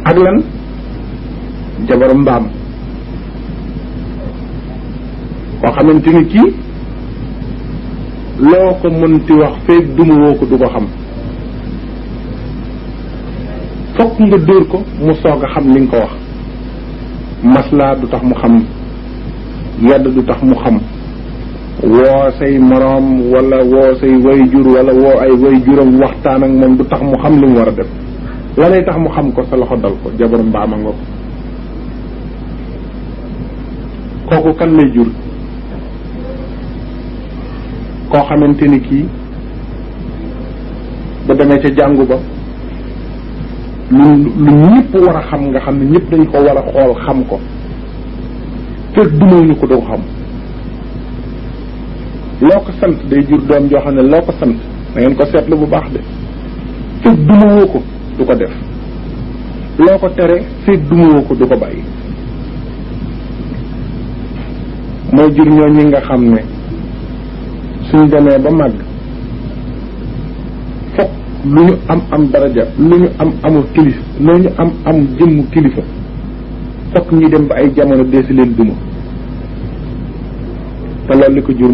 ak lan jabaru mbaam koo xamante ni kii loo ko mënti wax feeg duma woo ko du ko xam fokk nga dóor ko mu soog a xam li nga ko wax maslaa du tax mu xam yedd du tax mu xam woo say moroom wala woo say wayjur wala woo ay wayjuram waxtaan ak moom du tax mu xam li mu war a def la lay tax mu xam ko sa loxo dal ko jabaru mbaama nga kooku kan lay jur koo xamante ni kii ba demee ca jàngu ba lu ñëpp war a xam nga xam ne ñëpp dañ ko war a xool xam ko fekk dumawuñu ko doo xam loo ko sant day jur doom joo xam ne loo ko sant da ngeen ko seetlu bu baax de fekk dumawoo ko du ko def loo ko tere fekk dumawoo ko du ko bàyyi mooy jur ñoo ñi nga xam ne suñ demee ba màgg fokk lu ñu am daraja lu ñu amul kilifa lu ñu am jëmmu kilifa fokk ñuy dem ba ay jamono deesi leen duma te loolu li ko jur